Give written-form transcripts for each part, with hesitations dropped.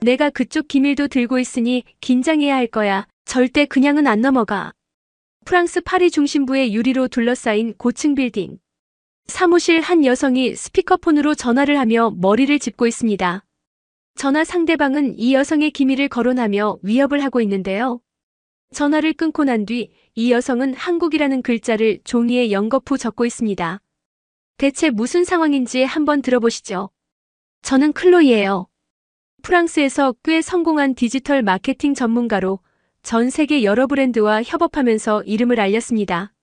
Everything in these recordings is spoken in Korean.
내가 그쪽 기밀도 들고 있으니 긴장해야 할 거야. 절대 그냥은 안 넘어가. 프랑스 파리 중심부의 유리로 둘러싸인 고층 빌딩. 사무실 한 여성이 스피커폰으로 전화를 하며 머리를 짚고 있습니다. 전화 상대방은 이 여성의 기밀을 거론하며 위협을 하고 있는데요. 전화를 끊고 난 뒤 이 여성은 한국이라는 글자를 종이에 연거푸 적고 있습니다. 대체 무슨 상황인지 한번 들어보시죠. 저는 클로이예요. 프랑스에서 꽤 성공한 디지털 마케팅 전문가로 전 세계 여러 브랜드와 협업하면서 이름을 알렸습니다.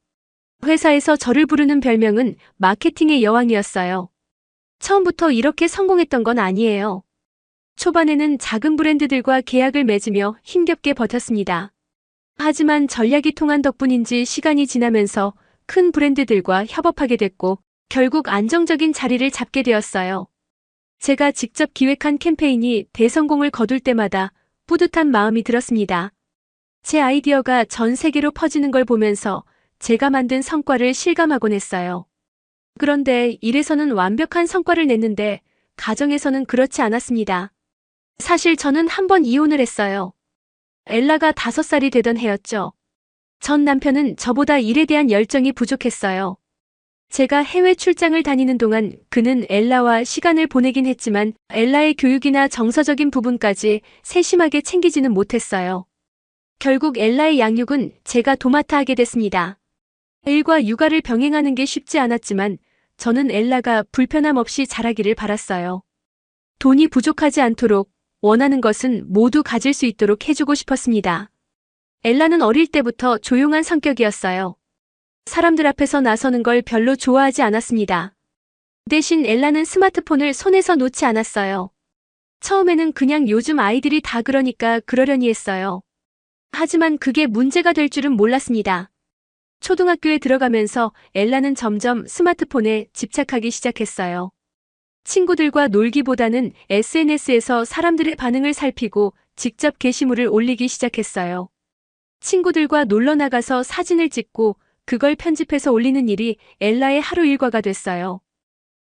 회사에서 저를 부르는 별명은 마케팅의 여왕이었어요. 처음부터 이렇게 성공했던 건 아니에요. 초반에는 작은 브랜드들과 계약을 맺으며 힘겹게 버텼습니다. 하지만 전략이 통한 덕분인지 시간이 지나면서 큰 브랜드들과 협업하게 됐고 결국 안정적인 자리를 잡게 되었어요. 제가 직접 기획한 캠페인이 대성공을 거둘 때마다 뿌듯한 마음이 들었습니다. 제 아이디어가 전 세계로 퍼지는 걸 보면서 제가 만든 성과를 실감하곤 했어요. 그런데 일에서는 완벽한 성과를 냈는데 가정에서는 그렇지 않았습니다. 사실 저는 한 번 이혼을 했어요. 엘라가 5살이 되던 해였죠. 전 남편은 저보다 일에 대한 열정이 부족했어요. 제가 해외 출장을 다니는 동안 그는 엘라와 시간을 보내긴 했지만 엘라의 교육이나 정서적인 부분까지 세심하게 챙기지는 못했어요. 결국 엘라의 양육은 제가 도맡아 하게 됐습니다. 일과 육아를 병행하는 게 쉽지 않았지만 저는 엘라가 불편함 없이 자라기를 바랐어요. 돈이 부족하지 않도록 원하는 것은 모두 가질 수 있도록 해주고 싶었습니다. 엘라는 어릴 때부터 조용한 성격이었어요. 사람들 앞에서 나서는 걸 별로 좋아하지 않았습니다. 대신 엘라는 스마트폰을 손에서 놓지 않았어요. 처음에는 그냥 요즘 아이들이 다 그러니까 그러려니 했어요. 하지만 그게 문제가 될 줄은 몰랐습니다. 초등학교에 들어가면서 엘라는 점점 스마트폰에 집착하기 시작했어요. 친구들과 놀기보다는 SNS에서 사람들의 반응을 살피고 직접 게시물을 올리기 시작했어요. 친구들과 놀러 나가서 사진을 찍고 그걸 편집해서 올리는 일이 엘라의 하루 일과가 됐어요.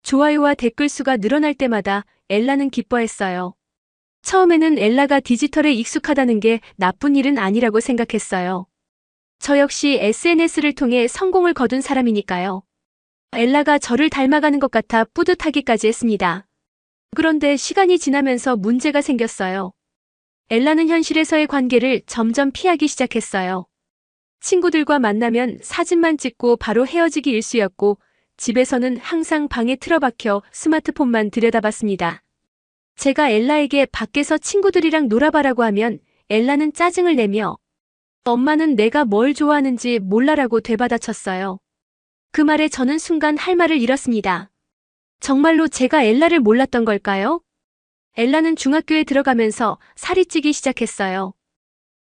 좋아요와 댓글 수가 늘어날 때마다 엘라는 기뻐했어요. 처음에는 엘라가 디지털에 익숙하다는 게 나쁜 일은 아니라고 생각했어요. 저 역시 SNS를 통해 성공을 거둔 사람이니까요. 엘라가 저를 닮아가는 것 같아 뿌듯하기까지 했습니다. 그런데 시간이 지나면서 문제가 생겼어요. 엘라는 현실에서의 관계를 점점 피하기 시작했어요. 친구들과 만나면 사진만 찍고 바로 헤어지기 일쑤였고 집에서는 항상 방에 틀어박혀 스마트폰만 들여다봤습니다. 제가 엘라에게 밖에서 친구들이랑 놀아봐라고 하면 엘라는 짜증을 내며 엄마는 내가 뭘 좋아하는지 몰라라고 되받아쳤어요. 그 말에 저는 순간 할 말을 잃었습니다. 정말로 제가 엘라를 몰랐던 걸까요? 엘라는 중학교에 들어가면서 살이 찌기 시작했어요.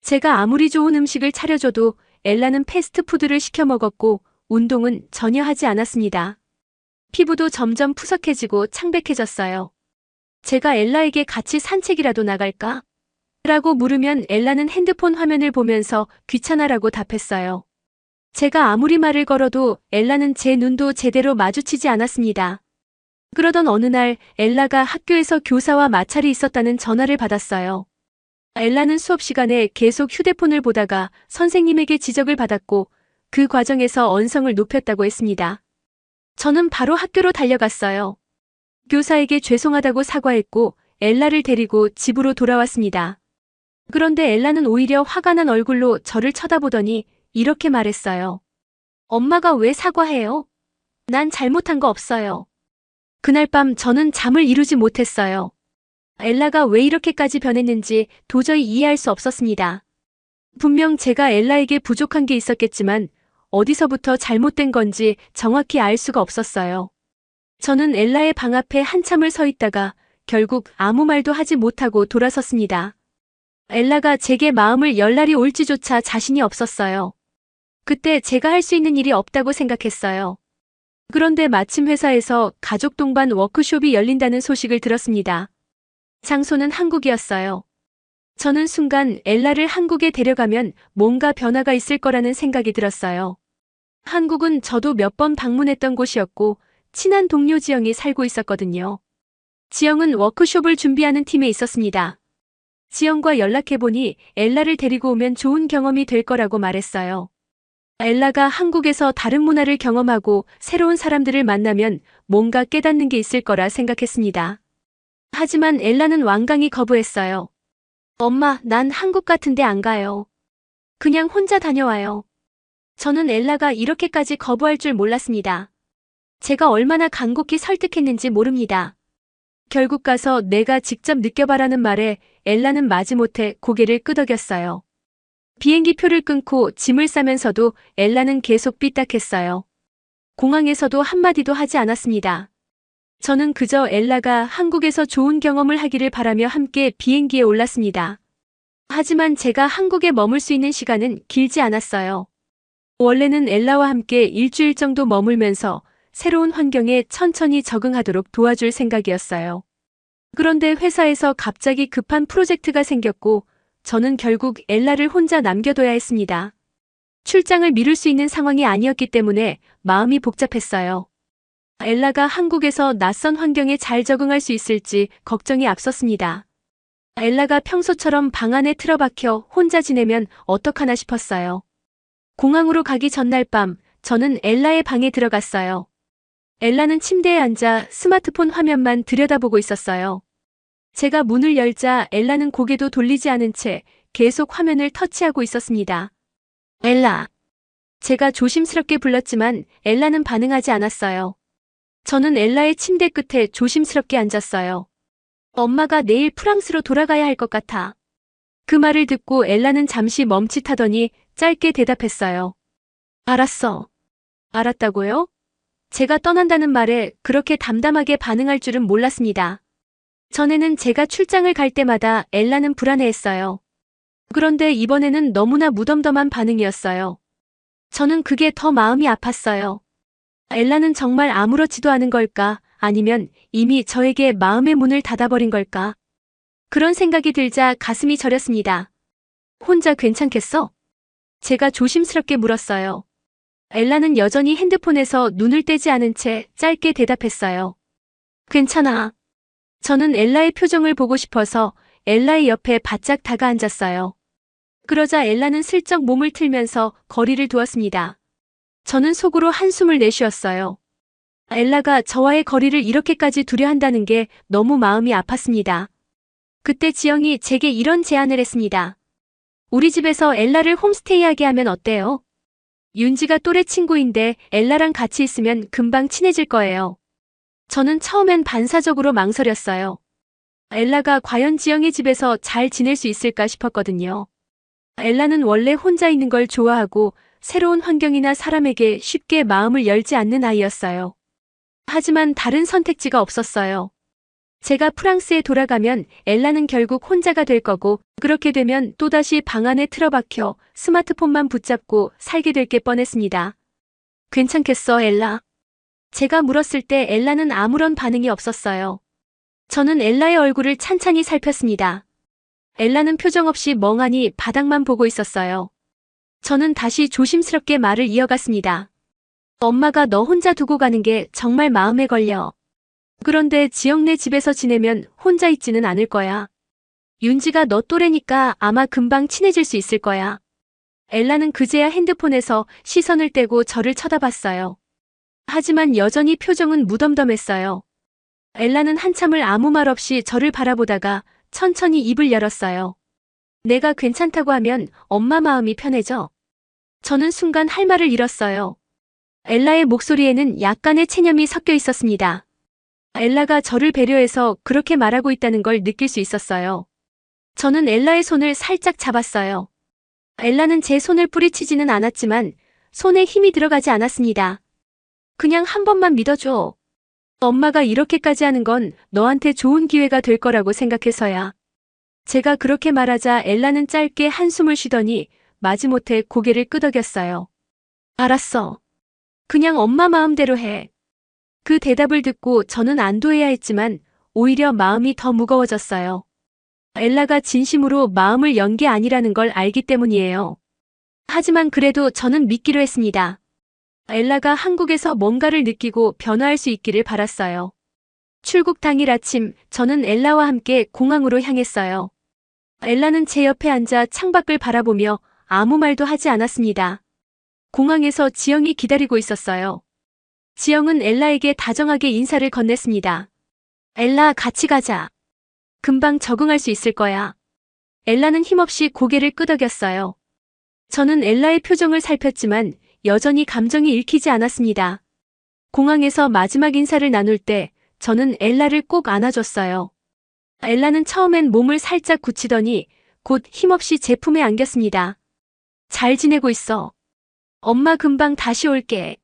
제가 아무리 좋은 음식을 차려줘도 엘라는 패스트푸드를 시켜 먹었고 운동은 전혀 하지 않았습니다. 피부도 점점 푸석해지고 창백해졌어요. 제가 엘라에게 같이 산책이라도 나갈까? 라고 물으면 엘라는 핸드폰 화면을 보면서 귀찮아라고 답했어요. 제가 아무리 말을 걸어도 엘라는 제 눈도 제대로 마주치지 않았습니다. 그러던 어느 날 엘라가 학교에서 교사와 마찰이 있었다는 전화를 받았어요. 엘라는 수업 시간에 계속 휴대폰을 보다가 선생님에게 지적을 받았고 그 과정에서 언성을 높였다고 했습니다. 저는 바로 학교로 달려갔어요. 교사에게 죄송하다고 사과했고 엘라를 데리고 집으로 돌아왔습니다. 그런데 엘라는 오히려 화가 난 얼굴로 저를 쳐다보더니 이렇게 말했어요. 엄마가 왜 사과해요? 난 잘못한 거 없어요. 그날 밤 저는 잠을 이루지 못했어요. 엘라가 왜 이렇게까지 변했는지 도저히 이해할 수 없었습니다. 분명 제가 엘라에게 부족한 게 있었겠지만 어디서부터 잘못된 건지 정확히 알 수가 없었어요. 저는 엘라의 방 앞에 한참을 서 있다가 결국 아무 말도 하지 못하고 돌아섰습니다. 엘라가 제게 마음을 열 날이 올지조차 자신이 없었어요. 그때 제가 할 수 있는 일이 없다고 생각했어요. 그런데 마침 회사에서 가족 동반 워크숍이 열린다는 소식을 들었습니다. 장소는 한국이었어요. 저는 순간 엘라를 한국에 데려가면 뭔가 변화가 있을 거라는 생각이 들었어요. 한국은 저도 몇 번 방문했던 곳이었고 친한 동료 지영이 살고 있었거든요. 지영은 워크숍을 준비하는 팀에 있었습니다. 지영과 연락해보니 엘라를 데리고 오면 좋은 경험이 될 거라고 말했어요. 엘라가 한국에서 다른 문화를 경험하고 새로운 사람들을 만나면 뭔가 깨닫는 게 있을 거라 생각했습니다. 하지만 엘라는 완강히 거부했어요. 엄마, 난 한국 같은데 안 가요. 그냥 혼자 다녀와요. 저는 엘라가 이렇게까지 거부할 줄 몰랐습니다. 제가 얼마나 간곡히 설득했는지 모릅니다. 결국 가서 내가 직접 느껴봐라는 말에 엘라는 마지못해 고개를 끄덕였어요. 비행기 표를 끊고 짐을 싸면서도 엘라는 계속 삐딱했어요. 공항에서도 한마디도 하지 않았습니다. 저는 그저 엘라가 한국에서 좋은 경험을 하기를 바라며 함께 비행기에 올랐습니다. 하지만 제가 한국에 머물 수 있는 시간은 길지 않았어요. 원래는 엘라와 함께 일주일 정도 머물면서 새로운 환경에 천천히 적응하도록 도와줄 생각이었어요. 그런데 회사에서 갑자기 급한 프로젝트가 생겼고 저는 결국 엘라를 혼자 남겨둬야 했습니다. 출장을 미룰 수 있는 상황이 아니었기 때문에 마음이 복잡했어요. 엘라가 한국에서 낯선 환경에 잘 적응할 수 있을지 걱정이 앞섰습니다. 엘라가 평소처럼 방 안에 틀어박혀 혼자 지내면 어떡하나 싶었어요. 공항으로 가기 전날 밤, 저는 엘라의 방에 들어갔어요. 엘라는 침대에 앉아 스마트폰 화면만 들여다보고 있었어요. 제가 문을 열자 엘라는 고개도 돌리지 않은 채 계속 화면을 터치하고 있었습니다. 엘라. 제가 조심스럽게 불렀지만 엘라는 반응하지 않았어요. 저는 엘라의 침대 끝에 조심스럽게 앉았어요. 엄마가 내일 프랑스로 돌아가야 할 것 같아. 그 말을 듣고 엘라는 잠시 멈칫하더니 짧게 대답했어요. 알았어. 알았다고요? 제가 떠난다는 말에 그렇게 담담하게 반응할 줄은 몰랐습니다. 전에는 제가 출장을 갈 때마다 엘라는 불안해했어요. 그런데 이번에는 너무나 무덤덤한 반응이었어요. 저는 그게 더 마음이 아팠어요. 엘라는 정말 아무렇지도 않은 걸까? 아니면 이미 저에게 마음의 문을 닫아버린 걸까? 그런 생각이 들자 가슴이 저렸습니다. 혼자 괜찮겠어? 제가 조심스럽게 물었어요. 엘라는 여전히 핸드폰에서 눈을 떼지 않은 채 짧게 대답했어요. 괜찮아. 저는 엘라의 표정을 보고 싶어서 엘라의 옆에 바짝 다가앉았어요. 그러자 엘라는 슬쩍 몸을 틀면서 거리를 두었습니다. 저는 속으로 한숨을 내쉬었어요. 엘라가 저와의 거리를 이렇게까지 두려 한다는 게 너무 마음이 아팠습니다. 그때 지영이 제게 이런 제안을 했습니다. 우리 집에서 엘라를 홈스테이하게 하면 어때요? 윤지가 또래 친구인데 엘라랑 같이 있으면 금방 친해질 거예요. 저는 처음엔 반사적으로 망설였어요. 엘라가 과연 지영의 집에서 잘 지낼 수 있을까 싶었거든요. 엘라는 원래 혼자 있는 걸 좋아하고 새로운 환경이나 사람에게 쉽게 마음을 열지 않는 아이였어요. 하지만 다른 선택지가 없었어요. 제가 프랑스에 돌아가면 엘라는 결국 혼자가 될 거고 그렇게 되면 또다시 방 안에 틀어박혀 스마트폰만 붙잡고 살게 될 게 뻔했습니다. 괜찮겠어, 엘라? 제가 물었을 때 엘라는 아무런 반응이 없었어요. 저는 엘라의 얼굴을 찬찬히 살폈습니다. 엘라는 표정 없이 멍하니 바닥만 보고 있었어요. 저는 다시 조심스럽게 말을 이어갔습니다. 엄마가 너 혼자 두고 가는 게 정말 마음에 걸려. 그런데 지영네 집에서 지내면 혼자 있지는 않을 거야. 윤지가 너 또래니까 아마 금방 친해질 수 있을 거야. 엘라는 그제야 핸드폰에서 시선을 떼고 저를 쳐다봤어요. 하지만 여전히 표정은 무덤덤했어요. 엘라는 한참을 아무 말 없이 저를 바라보다가 천천히 입을 열었어요. 내가 괜찮다고 하면 엄마 마음이 편해져. 저는 순간 할 말을 잃었어요. 엘라의 목소리에는 약간의 체념이 섞여 있었습니다. 엘라가 저를 배려해서 그렇게 말하고 있다는 걸 느낄 수 있었어요. 저는 엘라의 손을 살짝 잡았어요. 엘라는 제 손을 뿌리치지는 않았지만 손에 힘이 들어가지 않았습니다. 그냥 한 번만 믿어줘. 엄마가 이렇게까지 하는 건 너한테 좋은 기회가 될 거라고 생각해서야. 제가 그렇게 말하자 엘라는 짧게 한숨을 쉬더니 마지못해 고개를 끄덕였어요. 알았어. 그냥 엄마 마음대로 해. 그 대답을 듣고 저는 안도해야 했지만 오히려 마음이 더 무거워졌어요. 엘라가 진심으로 마음을 연 게 아니라는 걸 알기 때문이에요. 하지만 그래도 저는 믿기로 했습니다. 엘라가 한국에서 뭔가를 느끼고 변화할 수 있기를 바랐어요. 출국 당일 아침 저는 엘라와 함께 공항으로 향했어요. 엘라는 제 옆에 앉아 창밖을 바라보며 아무 말도 하지 않았습니다. 공항에서 지영이 기다리고 있었어요. 지영은 엘라에게 다정하게 인사를 건넸습니다. 엘라, 같이 가자. 금방 적응할 수 있을 거야. 엘라는 힘없이 고개를 끄덕였어요. 저는 엘라의 표정을 살폈지만 여전히 감정이 읽히지 않았습니다. 공항에서 마지막 인사를 나눌 때 저는 엘라를 꼭 안아줬어요. 엘라는 처음엔 몸을 살짝 굳히더니 곧 힘없이 제 품에 안겼습니다. 잘 지내고 있어. 엄마 금방 다시 올게.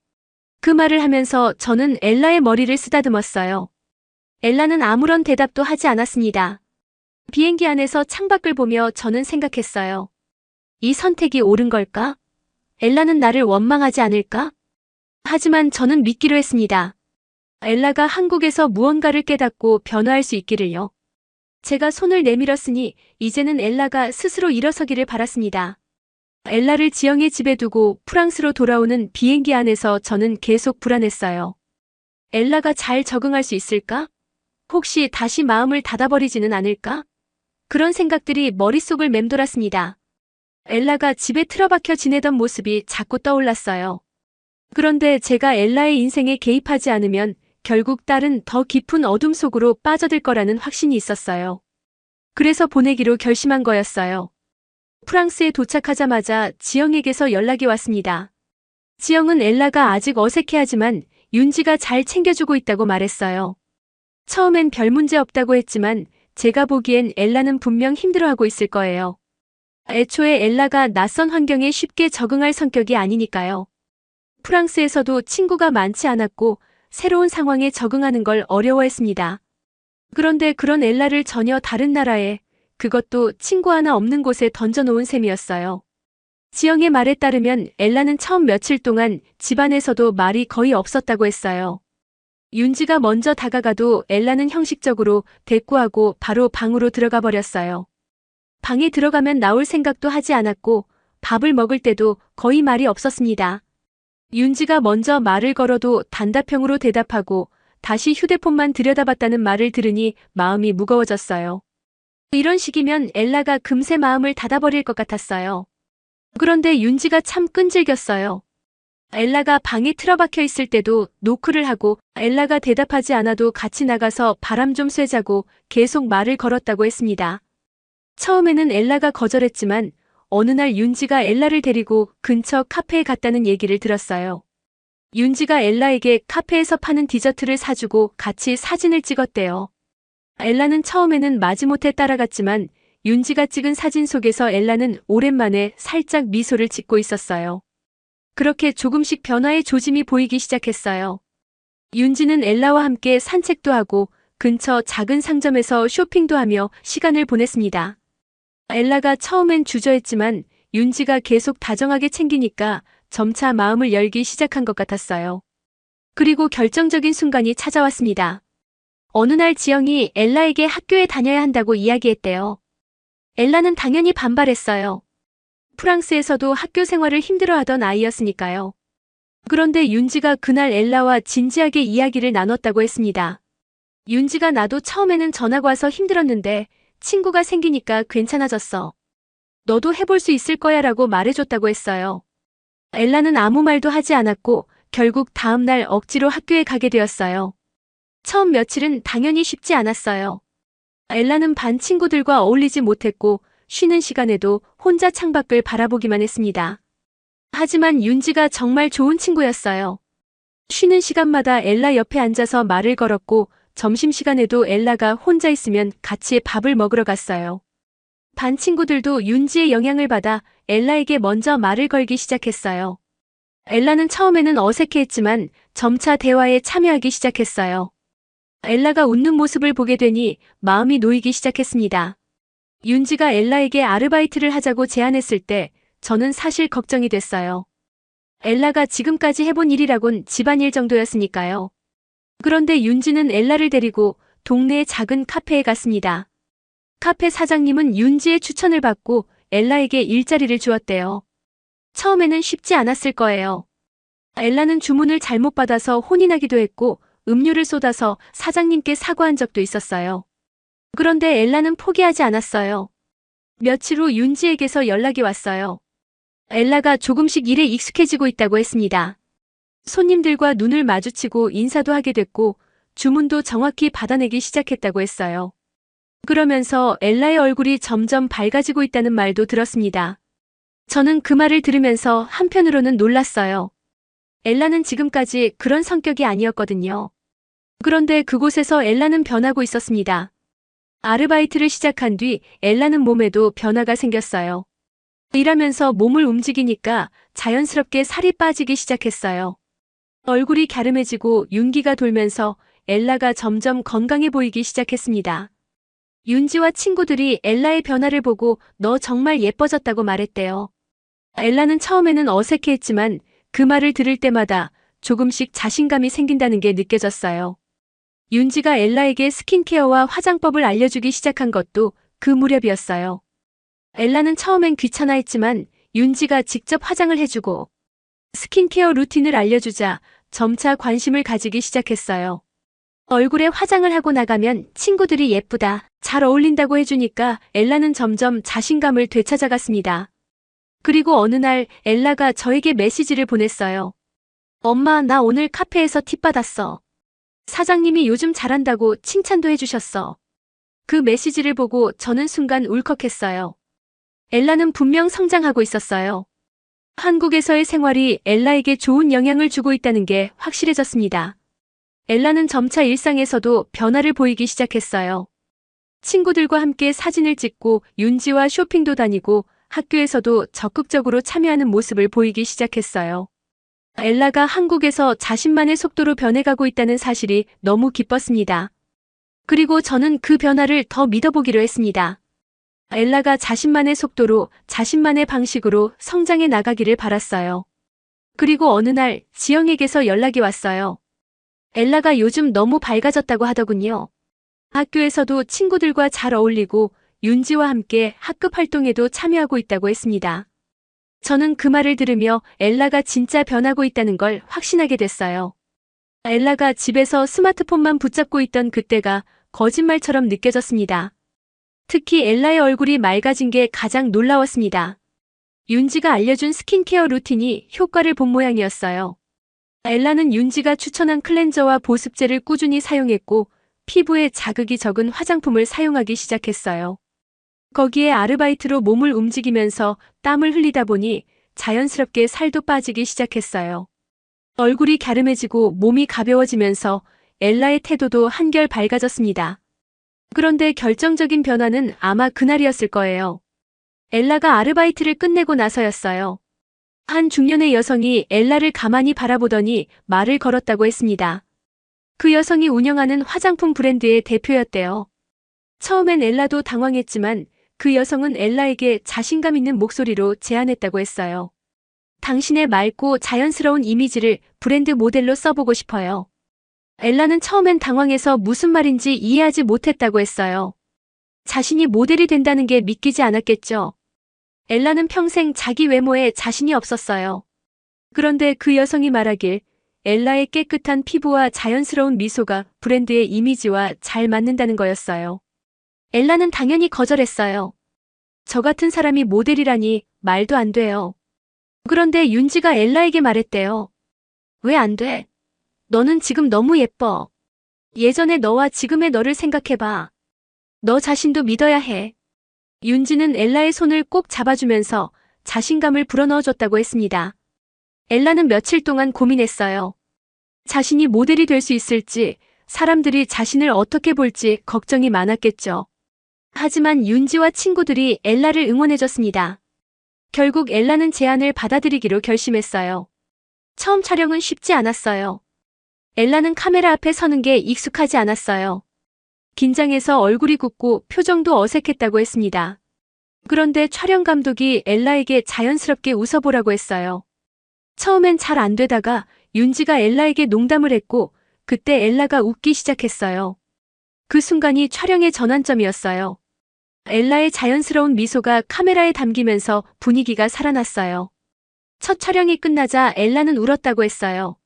그 말을 하면서 저는 엘라의 머리를 쓰다듬었어요. 엘라는 아무런 대답도 하지 않았습니다. 비행기 안에서 창밖을 보며 저는 생각했어요. 이 선택이 옳은 걸까? 엘라는 나를 원망하지 않을까? 하지만 저는 믿기로 했습니다. 엘라가 한국에서 무언가를 깨닫고 변화할 수 있기를요. 제가 손을 내밀었으니 이제는 엘라가 스스로 일어서기를 바랐습니다. 엘라를 지영의 집에 두고 프랑스로 돌아오는 비행기 안에서 저는 계속 불안했어요. 엘라가 잘 적응할 수 있을까? 혹시 다시 마음을 닫아버리지는 않을까? 그런 생각들이 머릿속을 맴돌았습니다. 엘라가 집에 틀어박혀 지내던 모습이 자꾸 떠올랐어요. 그런데 제가 엘라의 인생에 개입하지 않으면 결국 딸은 더 깊은 어둠 속으로 빠져들 거라는 확신이 있었어요. 그래서 보내기로 결심한 거였어요. 프랑스에 도착하자마자 지영에게서 연락이 왔습니다. 지영은 엘라가 아직 어색해하지만 윤지가 잘 챙겨주고 있다고 말했어요. 처음엔 별 문제 없다고 했지만 제가 보기엔 엘라는 분명 힘들어하고 있을 거예요. 애초에 엘라가 낯선 환경에 쉽게 적응할 성격이 아니니까요. 프랑스에서도 친구가 많지 않았고 새로운 상황에 적응하는 걸 어려워했습니다. 그런데 그런 엘라를 전혀 다른 나라에, 그것도 친구 하나 없는 곳에 던져놓은 셈이었어요. 지영의 말에 따르면 엘라는 처음 며칠 동안 집안에서도 말이 거의 없었다고 했어요. 윤지가 먼저 다가가도 엘라는 형식적으로 대꾸하고 바로 방으로 들어가 버렸어요. 방에 들어가면 나올 생각도 하지 않았고 밥을 먹을 때도 거의 말이 없었습니다. 윤지가 먼저 말을 걸어도 단답형으로 대답하고 다시 휴대폰만 들여다봤다는 말을 들으니 마음이 무거워졌어요. 이런 식이면 엘라가 금세 마음을 닫아버릴 것 같았어요. 그런데 윤지가 참 끈질겼어요. 엘라가 방에 틀어박혀 있을 때도 노크를 하고 엘라가 대답하지 않아도 같이 나가서 바람 좀 쐬자고 계속 말을 걸었다고 했습니다. 처음에는 엘라가 거절했지만 어느 날 윤지가 엘라를 데리고 근처 카페에 갔다는 얘기를 들었어요. 윤지가 엘라에게 카페에서 파는 디저트를 사주고 같이 사진을 찍었대요. 엘라는 처음에는 마지못해 따라갔지만 윤지가 찍은 사진 속에서 엘라는 오랜만에 살짝 미소를 짓고 있었어요. 그렇게 조금씩 변화의 조짐이 보이기 시작했어요. 윤지는 엘라와 함께 산책도 하고 근처 작은 상점에서 쇼핑도 하며 시간을 보냈습니다. 엘라가 처음엔 주저했지만 윤지가 계속 다정하게 챙기니까 점차 마음을 열기 시작한 것 같았어요. 그리고 결정적인 순간이 찾아왔습니다. 어느 날 지영이 엘라에게 학교에 다녀야 한다고 이야기했대요. 엘라는 당연히 반발했어요. 프랑스에서도 학교 생활을 힘들어하던 아이였으니까요. 그런데 윤지가 그날 엘라와 진지하게 이야기를 나눴다고 했습니다. 윤지가 나도 처음에는 전학 와서 힘들었는데 친구가 생기니까 괜찮아졌어. 너도 해볼 수 있을 거야 라고 말해줬다고 했어요. 엘라는 아무 말도 하지 않았고 결국 다음 날 억지로 학교에 가게 되었어요. 처음 며칠은 당연히 쉽지 않았어요. 엘라는 반 친구들과 어울리지 못했고 쉬는 시간에도 혼자 창밖을 바라보기만 했습니다. 하지만 윤지가 정말 좋은 친구였어요. 쉬는 시간마다 엘라 옆에 앉아서 말을 걸었고 점심시간에도 엘라가 혼자 있으면 같이 밥을 먹으러 갔어요. 반 친구들도 윤지의 영향을 받아 엘라에게 먼저 말을 걸기 시작했어요. 엘라는 처음에는 어색해했지만 점차 대화에 참여하기 시작했어요. 엘라가 웃는 모습을 보게 되니 마음이 놓이기 시작했습니다. 윤지가 엘라에게 아르바이트를 하자고 제안했을 때 저는 사실 걱정이 됐어요. 엘라가 지금까지 해본 일이라곤 집안일 정도였으니까요. 그런데 윤지는 엘라를 데리고 동네의 작은 카페에 갔습니다. 카페 사장님은 윤지의 추천을 받고 엘라에게 일자리를 주었대요. 처음에는 쉽지 않았을 거예요. 엘라는 주문을 잘못 받아서 혼이 나기도 했고 음료를 쏟아서 사장님께 사과한 적도 있었어요. 그런데 엘라는 포기하지 않았어요. 며칠 후 윤지에게서 연락이 왔어요. 엘라가 조금씩 일에 익숙해지고 있다고 했습니다. 손님들과 눈을 마주치고 인사도 하게 됐고 주문도 정확히 받아내기 시작했다고 했어요. 그러면서 엘라의 얼굴이 점점 밝아지고 있다는 말도 들었습니다. 저는 그 말을 들으면서 한편으로는 놀랐어요. 엘라는 지금까지 그런 성격이 아니었거든요. 그런데 그곳에서 엘라는 변하고 있었습니다. 아르바이트를 시작한 뒤 엘라는 몸에도 변화가 생겼어요. 일하면서 몸을 움직이니까 자연스럽게 살이 빠지기 시작했어요. 얼굴이 갸름해지고 윤기가 돌면서 엘라가 점점 건강해 보이기 시작했습니다. 윤지와 친구들이 엘라의 변화를 보고 너 정말 예뻐졌다고 말했대요. 엘라는 처음에는 어색해했지만 그 말을 들을 때마다 조금씩 자신감이 생긴다는 게 느껴졌어요. 윤지가 엘라에게 스킨케어와 화장법을 알려주기 시작한 것도 그 무렵이었어요. 엘라는 처음엔 귀찮아했지만 윤지가 직접 화장을 해주고 스킨케어 루틴을 알려주자 점차 관심을 가지기 시작했어요. 얼굴에 화장을 하고 나가면 친구들이 예쁘다, 잘 어울린다고 해주니까 엘라는 점점 자신감을 되찾아갔습니다. 그리고 어느 날 엘라가 저에게 메시지를 보냈어요. 엄마, 나 오늘 카페에서 팁 받았어. 사장님이 요즘 잘한다고 칭찬도 해주셨어. 그 메시지를 보고 저는 순간 울컥했어요. 엘라는 분명 성장하고 있었어요. 한국에서의 생활이 엘라에게 좋은 영향을 주고 있다는 게 확실해졌습니다. 엘라는 점차 일상에서도 변화를 보이기 시작했어요. 친구들과 함께 사진을 찍고 윤지와 쇼핑도 다니고 학교에서도 적극적으로 참여하는 모습을 보이기 시작했어요. 엘라가 한국에서 자신만의 속도로 변해가고 있다는 사실이 너무 기뻤습니다. 그리고 저는 그 변화를 더 믿어보기로 했습니다. 엘라가 자신만의 속도로, 자신만의 방식으로 성장해 나가기를 바랐어요. 그리고 어느 날 지영에게서 연락이 왔어요. 엘라가 요즘 너무 밝아졌다고 하더군요. 학교에서도 친구들과 잘 어울리고 윤지와 함께 학급 활동에도 참여하고 있다고 했습니다. 저는 그 말을 들으며 엘라가 진짜 변하고 있다는 걸 확신하게 됐어요. 엘라가 집에서 스마트폰만 붙잡고 있던 그때가 거짓말처럼 느껴졌습니다. 특히 엘라의 얼굴이 맑아진 게 가장 놀라웠습니다. 윤지가 알려준 스킨케어 루틴이 효과를 본 모양이었어요. 엘라는 윤지가 추천한 클렌저와 보습제를 꾸준히 사용했고 피부에 자극이 적은 화장품을 사용하기 시작했어요. 거기에 아르바이트로 몸을 움직이면서 땀을 흘리다 보니 자연스럽게 살도 빠지기 시작했어요. 얼굴이 갸름해지고 몸이 가벼워지면서 엘라의 태도도 한결 밝아졌습니다. 그런데 결정적인 변화는 아마 그날이었을 거예요. 엘라가 아르바이트를 끝내고 나서였어요. 한 중년의 여성이 엘라를 가만히 바라보더니 말을 걸었다고 했습니다. 그 여성이 운영하는 화장품 브랜드의 대표였대요. 처음엔 엘라도 당황했지만 그 여성은 엘라에게 자신감 있는 목소리로 제안했다고 했어요. 당신의 맑고 자연스러운 이미지를 브랜드 모델로 써보고 싶어요. 엘라는 처음엔 당황해서 무슨 말인지 이해하지 못했다고 했어요. 자신이 모델이 된다는 게 믿기지 않았겠죠. 엘라는 평생 자기 외모에 자신이 없었어요. 그런데 그 여성이 말하길 엘라의 깨끗한 피부와 자연스러운 미소가 브랜드의 이미지와 잘 맞는다는 거였어요. 엘라는 당연히 거절했어요. 저 같은 사람이 모델이라니 말도 안 돼요. 그런데 윤지가 엘라에게 말했대요. 왜 안 돼? 너는 지금 너무 예뻐. 예전의 너와 지금의 너를 생각해봐. 너 자신도 믿어야 해. 윤지는 엘라의 손을 꼭 잡아주면서 자신감을 불어넣어줬다고 했습니다. 엘라는 며칠 동안 고민했어요. 자신이 모델이 될 수 있을지, 사람들이 자신을 어떻게 볼지 걱정이 많았겠죠. 하지만 윤지와 친구들이 엘라를 응원해줬습니다. 결국 엘라는 제안을 받아들이기로 결심했어요. 처음 촬영은 쉽지 않았어요. 엘라는 카메라 앞에 서는 게 익숙하지 않았어요. 긴장해서 얼굴이 굽고 표정도 어색했다고 했습니다. 그런데 촬영 감독이 엘라에게 자연스럽게 웃어보라고 했어요. 처음엔 잘 안 되다가 윤지가 엘라에게 농담을 했고 그때 엘라가 웃기 시작했어요. 그 순간이 촬영의 전환점이었어요. 엘라의 자연스러운 미소가 카메라에 담기면서 분위기가 살아났어요. 첫 촬영이 끝나자 엘라는 울었다고 했어요.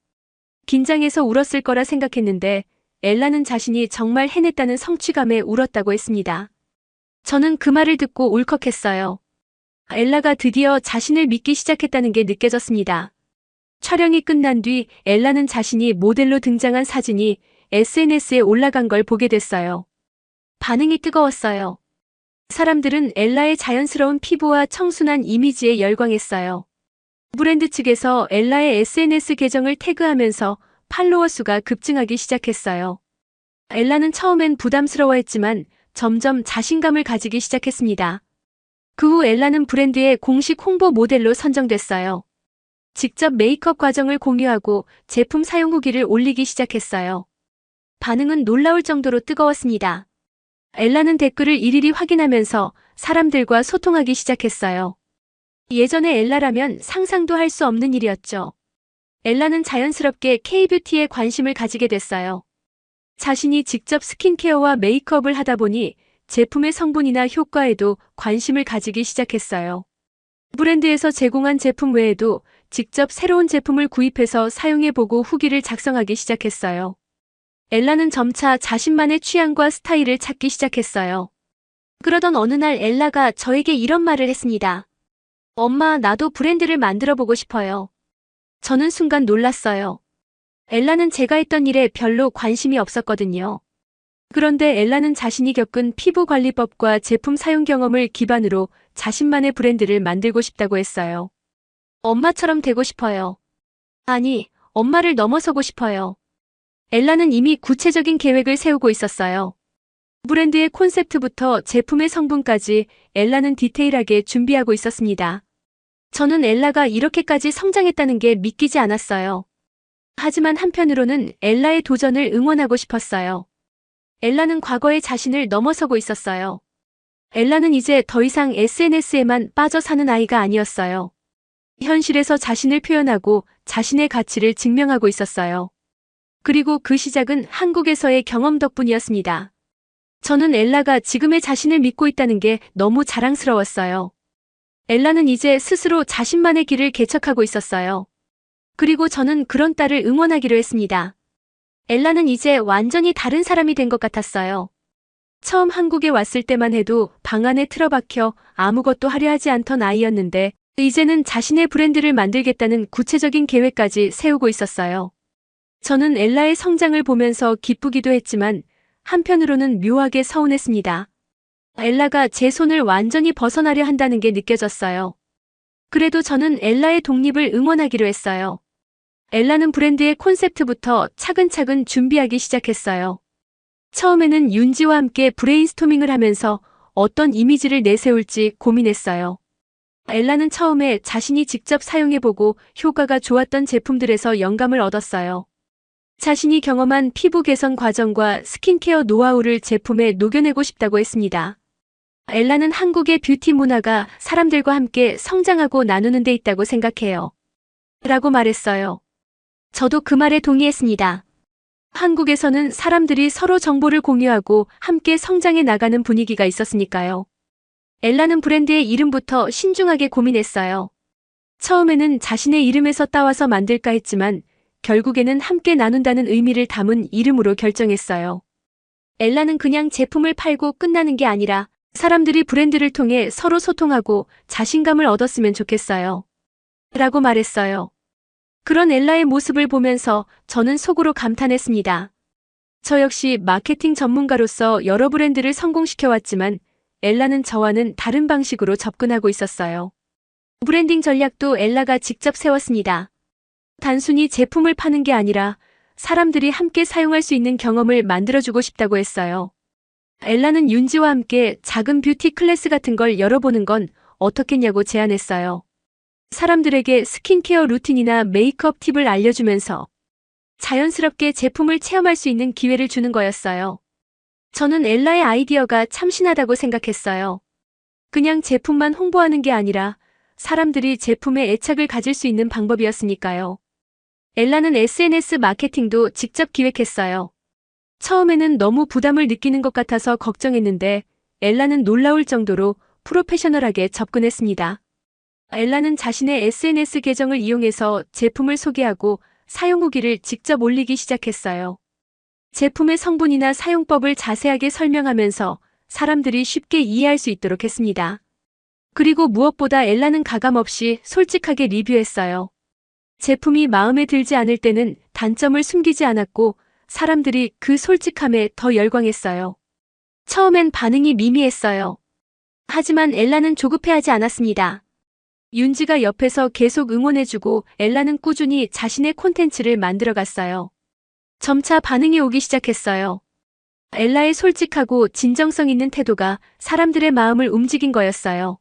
긴장해서 울었을 거라 생각했는데 엘라는 자신이 정말 해냈다는 성취감에 울었다고 했습니다. 저는 그 말을 듣고 울컥했어요. 엘라가 드디어 자신을 믿기 시작했다는 게 느껴졌습니다. 촬영이 끝난 뒤 엘라는 자신이 모델로 등장한 사진이 SNS에 올라간 걸 보게 됐어요. 반응이 뜨거웠어요. 사람들은 엘라의 자연스러운 피부와 청순한 이미지에 열광했어요. 브랜드 측에서 엘라의 SNS 계정을 태그하면서 팔로워 수가 급증하기 시작했어요. 엘라는 처음엔 부담스러워했지만 점점 자신감을 가지기 시작했습니다. 그 후 엘라는 브랜드의 공식 홍보 모델로 선정됐어요. 직접 메이크업 과정을 공유하고 제품 사용 후기를 올리기 시작했어요. 반응은 놀라울 정도로 뜨거웠습니다. 엘라는 댓글을 일일이 확인하면서 사람들과 소통하기 시작했어요. 예전에 엘라라면 상상도 할 수 없는 일이었죠. 엘라는 자연스럽게 K-뷰티에 관심을 가지게 됐어요. 자신이 직접 스킨케어와 메이크업을 하다 보니 제품의 성분이나 효과에도 관심을 가지기 시작했어요. 브랜드에서 제공한 제품 외에도 직접 새로운 제품을 구입해서 사용해보고 후기를 작성하기 시작했어요. 엘라는 점차 자신만의 취향과 스타일을 찾기 시작했어요. 그러던 어느 날 엘라가 저에게 이런 말을 했습니다. 엄마, 나도 브랜드를 만들어보고 싶어요. 저는 순간 놀랐어요. 엘라는 제가 했던 일에 별로 관심이 없었거든요. 그런데 엘라는 자신이 겪은 피부관리법과 제품 사용 경험을 기반으로 자신만의 브랜드를 만들고 싶다고 했어요. 엄마처럼 되고 싶어요. 아니, 엄마를 넘어서고 싶어요. 엘라는 이미 구체적인 계획을 세우고 있었어요. 브랜드의 콘셉트부터 제품의 성분까지 엘라는 디테일하게 준비하고 있었습니다. 저는 엘라가 이렇게까지 성장했다는 게 믿기지 않았어요. 하지만 한편으로는 엘라의 도전을 응원하고 싶었어요. 엘라는 과거의 자신을 넘어서고 있었어요. 엘라는 이제 더 이상 SNS에만 빠져 사는 아이가 아니었어요. 현실에서 자신을 표현하고 자신의 가치를 증명하고 있었어요. 그리고 그 시작은 한국에서의 경험 덕분이었습니다. 저는 엘라가 지금의 자신을 믿고 있다는 게 너무 자랑스러웠어요. 엘라는 이제 스스로 자신만의 길을 개척하고 있었어요. 그리고 저는 그런 딸을 응원하기로 했습니다. 엘라는 이제 완전히 다른 사람이 된 것 같았어요. 처음 한국에 왔을 때만 해도 방 안에 틀어박혀 아무것도 하려 하지 않던 아이였는데 이제는 자신의 브랜드를 만들겠다는 구체적인 계획까지 세우고 있었어요. 저는 엘라의 성장을 보면서 기쁘기도 했지만 한편으로는 묘하게 서운했습니다. 엘라가 제 손을 완전히 벗어나려 한다는 게 느껴졌어요. 그래도 저는 엘라의 독립을 응원하기로 했어요. 엘라는 브랜드의 콘셉트부터 차근차근 준비하기 시작했어요. 처음에는 윤지와 함께 브레인스토밍을 하면서 어떤 이미지를 내세울지 고민했어요. 엘라는 처음에 자신이 직접 사용해보고 효과가 좋았던 제품들에서 영감을 얻었어요. 자신이 경험한 피부 개선 과정과 스킨케어 노하우를 제품에 녹여내고 싶다고 했습니다. 엘라는 한국의 뷰티 문화가 사람들과 함께 성장하고 나누는 데 있다고 생각해요. 라고 말했어요. 저도 그 말에 동의했습니다. 한국에서는 사람들이 서로 정보를 공유하고 함께 성장해 나가는 분위기가 있었으니까요. 엘라는 브랜드의 이름부터 신중하게 고민했어요. 처음에는 자신의 이름에서 따와서 만들까 했지만 결국에는 함께 나눈다는 의미를 담은 이름으로 결정했어요. 엘라는 그냥 제품을 팔고 끝나는 게 아니라 사람들이 브랜드를 통해 서로 소통하고 자신감을 얻었으면 좋겠어요. 라고 말했어요. 그런 엘라의 모습을 보면서 저는 속으로 감탄했습니다. 저 역시 마케팅 전문가로서 여러 브랜드를 성공시켜왔지만 엘라는 저와는 다른 방식으로 접근하고 있었어요. 브랜딩 전략도 엘라가 직접 세웠습니다. 단순히 제품을 파는 게 아니라 사람들이 함께 사용할 수 있는 경험을 만들어주고 싶다고 했어요. 엘라는 윤지와 함께 작은 뷰티 클래스 같은 걸 열어보는 건 어떻겠냐고 제안했어요. 사람들에게 스킨케어 루틴이나 메이크업 팁을 알려주면서 자연스럽게 제품을 체험할 수 있는 기회를 주는 거였어요. 저는 엘라의 아이디어가 참신하다고 생각했어요. 그냥 제품만 홍보하는 게 아니라 사람들이 제품에 애착을 가질 수 있는 방법이었으니까요. 엘라는 SNS 마케팅도 직접 기획했어요. 처음에는 너무 부담을 느끼는 것 같아서 걱정했는데 엘라는 놀라울 정도로 프로페셔널하게 접근했습니다. 엘라는 자신의 SNS 계정을 이용해서 제품을 소개하고 사용 후기를 직접 올리기 시작했어요. 제품의 성분이나 사용법을 자세하게 설명하면서 사람들이 쉽게 이해할 수 있도록 했습니다. 그리고 무엇보다 엘라는 가감없이 솔직하게 리뷰했어요. 제품이 마음에 들지 않을 때는 단점을 숨기지 않았고 사람들이 그 솔직함에 더 열광했어요. 처음엔 반응이 미미했어요. 하지만 엘라는 조급해하지 않았습니다. 윤지가 옆에서 계속 응원해주고 엘라는 꾸준히 자신의 콘텐츠를 만들어갔어요. 점차 반응이 오기 시작했어요. 엘라의 솔직하고 진정성 있는 태도가 사람들의 마음을 움직인 거였어요.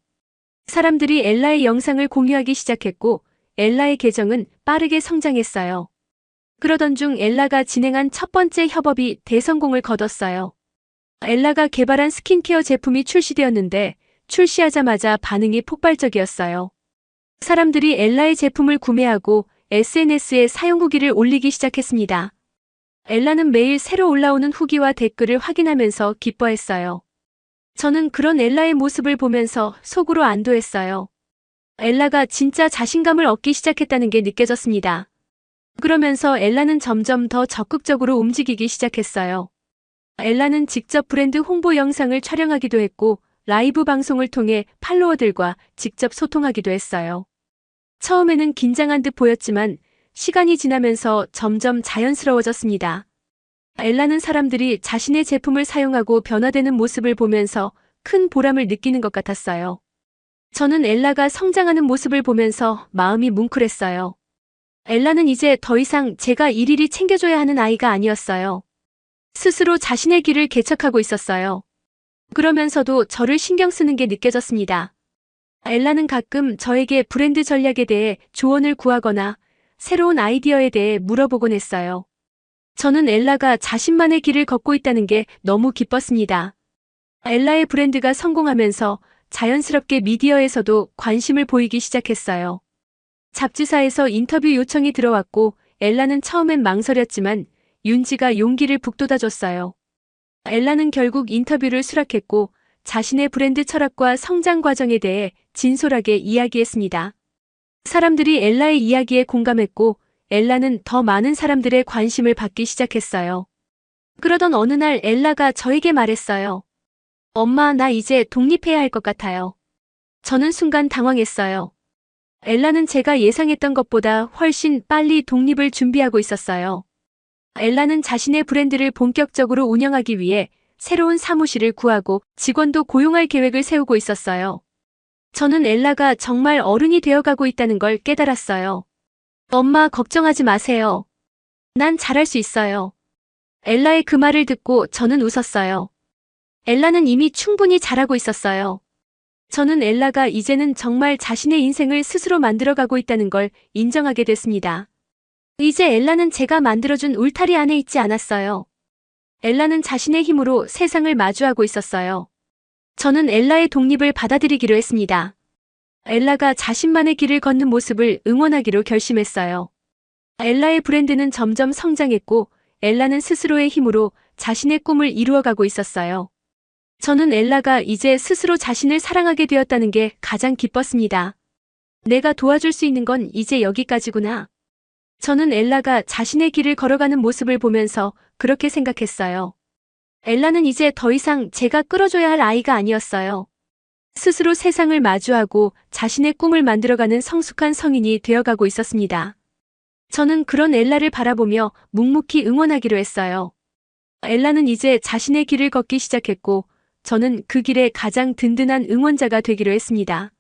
사람들이 엘라의 영상을 공유하기 시작했고 엘라의 계정은 빠르게 성장했어요. 그러던 중 엘라가 진행한 첫 번째 협업이 대성공을 거뒀어요. 엘라가 개발한 스킨케어 제품이 출시되었는데 출시하자마자 반응이 폭발적이었어요. 사람들이 엘라의 제품을 구매하고 SNS에 사용 후기를 올리기 시작했습니다. 엘라는 매일 새로 올라오는 후기와 댓글을 확인하면서 기뻐했어요. 저는 그런 엘라의 모습을 보면서 속으로 안도했어요. 엘라가 진짜 자신감을 얻기 시작했다는 게 느껴졌습니다. 그러면서 엘라는 점점 더 적극적으로 움직이기 시작했어요. 엘라는 직접 브랜드 홍보 영상을 촬영하기도 했고 라이브 방송을 통해 팔로워들과 직접 소통하기도 했어요. 처음에는 긴장한 듯 보였지만 시간이 지나면서 점점 자연스러워졌습니다. 엘라는 사람들이 자신의 제품을 사용하고 변화되는 모습을 보면서 큰 보람을 느끼는 것 같았어요. 저는 엘라가 성장하는 모습을 보면서 마음이 뭉클했어요. 엘라는 이제 더 이상 제가 일일이 챙겨줘야 하는 아이가 아니었어요. 스스로 자신의 길을 개척하고 있었어요. 그러면서도 저를 신경 쓰는 게 느껴졌습니다. 엘라는 가끔 저에게 브랜드 전략에 대해 조언을 구하거나 새로운 아이디어에 대해 물어보곤 했어요. 저는 엘라가 자신만의 길을 걷고 있다는 게 너무 기뻤습니다. 엘라의 브랜드가 성공하면서 자연스럽게 미디어에서도 관심을 보이기 시작했어요. 잡지사에서 인터뷰 요청이 들어왔고 엘라는 처음엔 망설였지만 윤지가 용기를 북돋아줬어요. 엘라는 결국 인터뷰를 수락했고 자신의 브랜드 철학과 성장 과정에 대해 진솔하게 이야기했습니다. 사람들이 엘라의 이야기에 공감했고 엘라는 더 많은 사람들의 관심을 받기 시작했어요. 그러던 어느 날 엘라가 저에게 말했어요. 엄마, 나 이제 독립해야 할 것 같아요. 저는 순간 당황했어요. 엘라는 제가 예상했던 것보다 훨씬 빨리 독립을 준비하고 있었어요. 엘라는 자신의 브랜드를 본격적으로 운영하기 위해 새로운 사무실을 구하고 직원도 고용할 계획을 세우고 있었어요. 저는 엘라가 정말 어른이 되어가고 있다는 걸 깨달았어요. 엄마, 걱정하지 마세요. 난 잘할 수 있어요. 엘라의 그 말을 듣고 저는 웃었어요. 엘라는 이미 충분히 잘하고 있었어요. 저는 엘라가 이제는 정말 자신의 인생을 스스로 만들어가고 있다는 걸 인정하게 됐습니다. 이제 엘라는 제가 만들어준 울타리 안에 있지 않았어요. 엘라는 자신의 힘으로 세상을 마주하고 있었어요. 저는 엘라의 독립을 받아들이기로 했습니다. 엘라가 자신만의 길을 걷는 모습을 응원하기로 결심했어요. 엘라의 브랜드는 점점 성장했고 엘라는 스스로의 힘으로 자신의 꿈을 이루어가고 있었어요. 저는 엘라가 이제 스스로 자신을 사랑하게 되었다는 게 가장 기뻤습니다. 내가 도와줄 수 있는 건 이제 여기까지구나. 저는 엘라가 자신의 길을 걸어가는 모습을 보면서 그렇게 생각했어요. 엘라는 이제 더 이상 제가 끌어줘야 할 아이가 아니었어요. 스스로 세상을 마주하고 자신의 꿈을 만들어가는 성숙한 성인이 되어가고 있었습니다. 저는 그런 엘라를 바라보며 묵묵히 응원하기로 했어요. 엘라는 이제 자신의 길을 걷기 시작했고 저는 그 길의 가장 든든한 응원자가 되기로 했습니다.